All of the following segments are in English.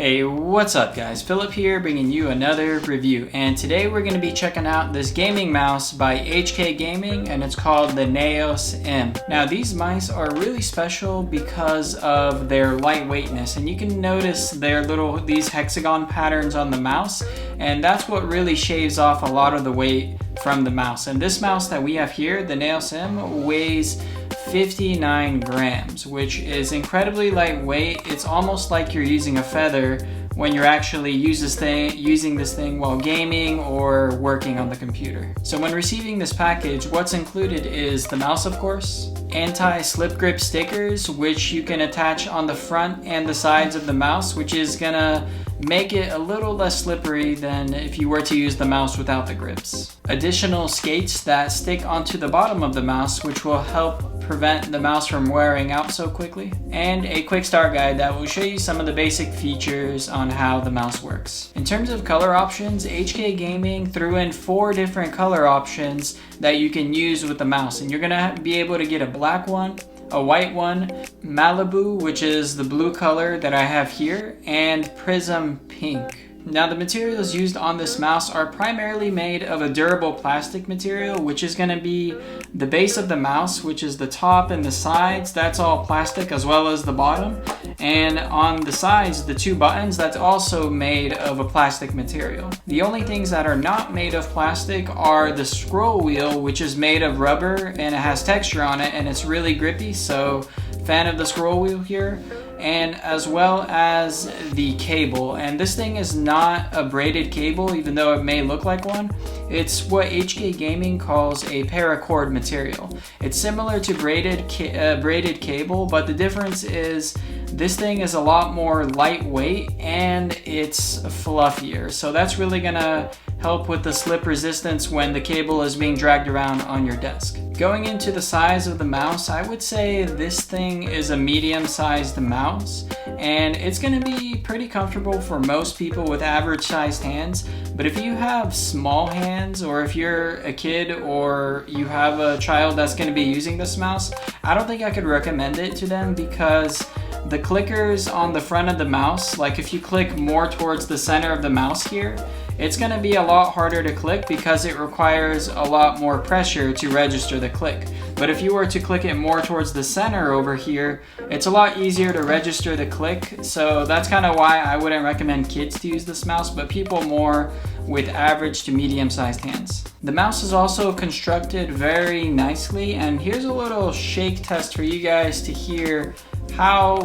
Hey, what's up guys? Philip here bringing you another review, and today we're going to be checking out this gaming mouse by HK Gaming, and it's called the Naos-M. Now these mice are really special because of their lightweightness, and you can notice these hexagon patterns on the mouse, and that's what really shaves off a lot of the weight from the mouse. And this mouse that we have here, the Naos-M, weighs 59 grams, which is incredibly lightweight. It's almost like you're using a feather when you're actually using this thing while gaming or working on the computer. So when receiving this package, what's included is the mouse, of course, anti-slip grip stickers, which you can attach on the front and the sides of the mouse, which is gonna make it a little less slippery than if you were to use the mouse without the grips. Additional skates that stick onto the bottom of the mouse, which will help prevent the mouse from wearing out so quickly, and a quick start guide that will show you some of the basic features on how the mouse works. In terms of color options, HK Gaming threw in 4 different color options that you can use with the mouse, and you're gonna be able to get a black one, a white one, Malibu, which is the blue color that I have here, and Prism Pink. Now the materials used on this mouse are primarily made of a durable plastic material, which is going to be the base of the mouse, which is the top and the sides. That's all plastic, as well as the bottom. And on the sides, the 2 buttons, that's also made of a plastic material. The only things that are not made of plastic are the scroll wheel, which is made of rubber and it has texture on it and it's really grippy, so fan of the scroll wheel here. And as well as the cable, and this thing is not a braided cable, even though it may look like one. It's what HK Gaming calls a paracord material. It's similar to braided cable, but the difference is this thing is a lot more lightweight and it's fluffier, so that's really gonna help with the slip resistance when the cable is being dragged around on your desk. Going into the size of the mouse, I would say this thing is a medium-sized mouse, and it's going to be pretty comfortable for most people with average-sized hands. But if you have small hands, or if you're a kid or you have a child that's going to be using this mouse, I don't think I could recommend it to them, because the clickers on the front of the mouse, like if you click more towards the center of the mouse here, it's going to be a lot harder to click because it requires a lot more pressure to register the click. But if you were to click it more towards the center over here, it's a lot easier to register the click. So that's kind of why I wouldn't recommend kids to use this mouse, but people more with average to medium-sized hands. The mouse is also constructed very nicely, and here's a little shake test for you guys to hear how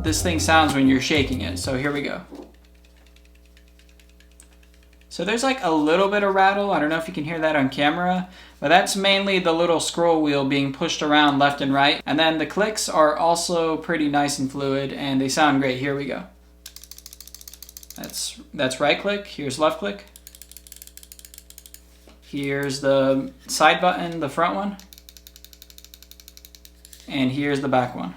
this thing sounds when you're shaking it. So here we go. So there's like a little bit of rattle. I don't know if you can hear that on camera, but that's mainly the little scroll wheel being pushed around left and right. And then the clicks are also pretty nice and fluid, and they sound great. Here we go. That's right click. Here's left click. Here's the side button, the front one. And here's the back one.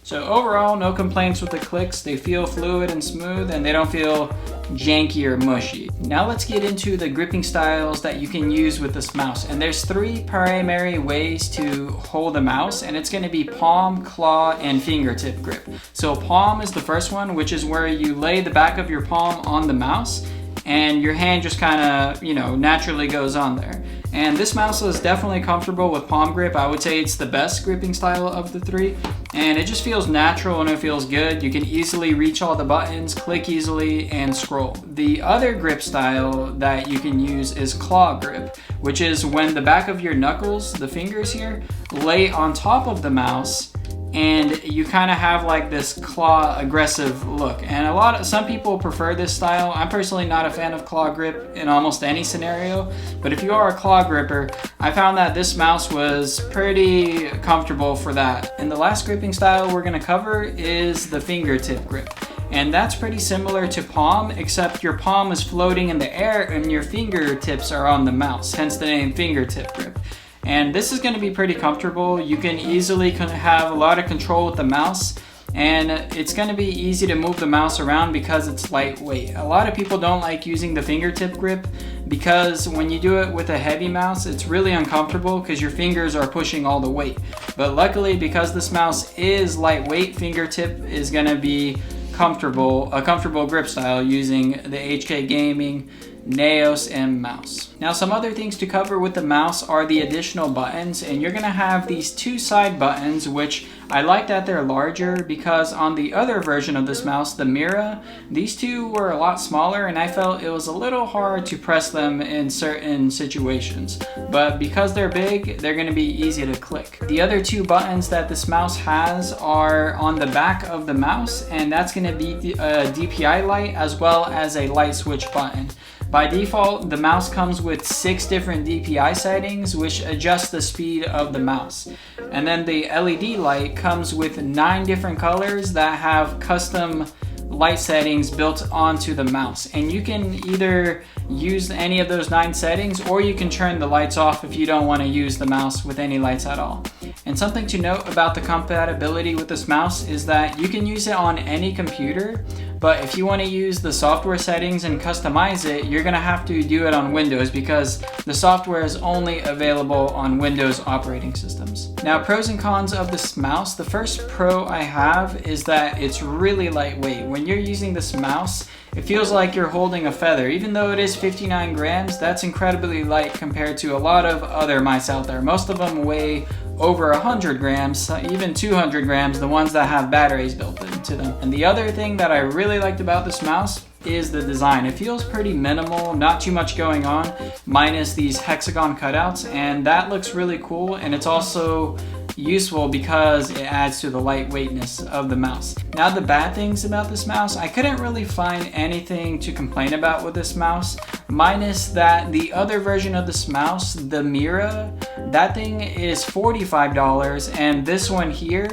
So overall, no complaints with the clicks. They feel fluid and smooth, and they don't feel janky or mushy. Now let's get into the gripping styles that you can use with this mouse. And there's 3 primary ways to hold a mouse, and it's going to be palm, claw, and fingertip grip. So palm is the first one, which is where you lay the back of your palm on the mouse, and your hand just kind of, naturally goes on there. And this mouse is definitely comfortable with palm grip. I would say it's the best gripping style of the 3, and it just feels natural and it feels good. You can easily reach all the buttons, click easily, and scroll. The other grip style that you can use is claw grip, which is when the back of your knuckles, the fingers here, lay on top of the mouse, and you kind of have like this claw aggressive look. And some people prefer this style. I'm personally not a fan of claw grip in almost any scenario, but if you are a claw gripper, I found that this mouse was pretty comfortable for that. And the last gripping style we're going to cover is the fingertip grip. And that's pretty similar to palm, except your palm is floating in the air and your fingertips are on the mouse, hence the name fingertip grip. And this is going to be pretty comfortable. You can easily have a lot of control with the mouse, and it's going to be easy to move the mouse around because it's lightweight. A lot of people don't like using the fingertip grip because when you do it with a heavy mouse, it's really uncomfortable because your fingers are pushing all the weight. But luckily, because this mouse is lightweight, fingertip is going to be a comfortable grip style using the HK Gaming Naos-M mouse. Now, some other things to cover with the mouse are the additional buttons, and you're gonna have these two side buttons, which I like that they're larger because on the other version of this mouse, the Mira, these two were a lot smaller and I felt it was a little hard to press them in certain situations. But because they're big, they're gonna be easy to click. The other two buttons that this mouse has are on the back of the mouse, and that's gonna be a DPI light as well as a light switch button. By default, the mouse comes with 6 different DPI settings which adjust the speed of the mouse. And then the LED light comes with 9 different colors that have custom light settings built onto the mouse. And you can either use any of those 9 settings, or you can turn the lights off if you don't want to use the mouse with any lights at all. And something to note about the compatibility with this mouse is that you can use it on any computer, but if you want to use the software settings and customize it, you're going to have to do it on Windows because the software is only available on Windows operating systems. Now, pros and cons of this mouse. The first pro I have is that it's really lightweight. When you're using this mouse, it feels like you're holding a feather. Even though it is 59 grams, that's incredibly light compared to a lot of other mice out there. Most of them weigh over 100 grams, even 200 grams, the ones that have batteries built into them. And the other thing that I really liked about this mouse is the design. It feels pretty minimal, not too much going on, minus these hexagon cutouts, and that looks really cool. And it's also useful because it adds to the lightweightness of the mouse. Now, the bad things about this mouse, I couldn't really find anything to complain about with this mouse, minus that the other version of this mouse, the Mira, that thing is $45 and this one here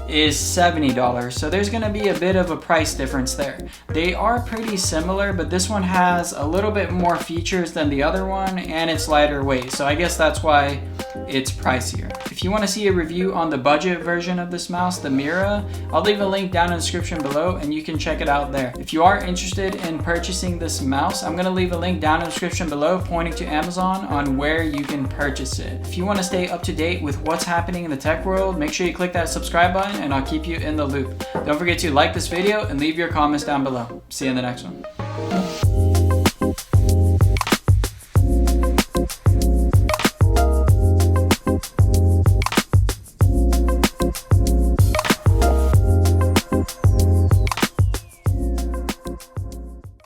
is $70. So there's gonna be a bit of a price difference there. They are pretty similar, but this one has a little bit more features than the other one and it's lighter weight. So I guess that's why it's pricier. If you want to see a review on the budget version of this mouse, the Mira, I'll leave a link down in the description below and you can check it out there. If you are interested in purchasing this mouse, I'm going to leave a link down in the description below pointing to Amazon on where you can purchase it. If you want to stay up to date with what's happening in the tech world, make sure you click that subscribe button and I'll keep you in the loop. Don't forget to like this video and leave your comments down below. See you in the next one.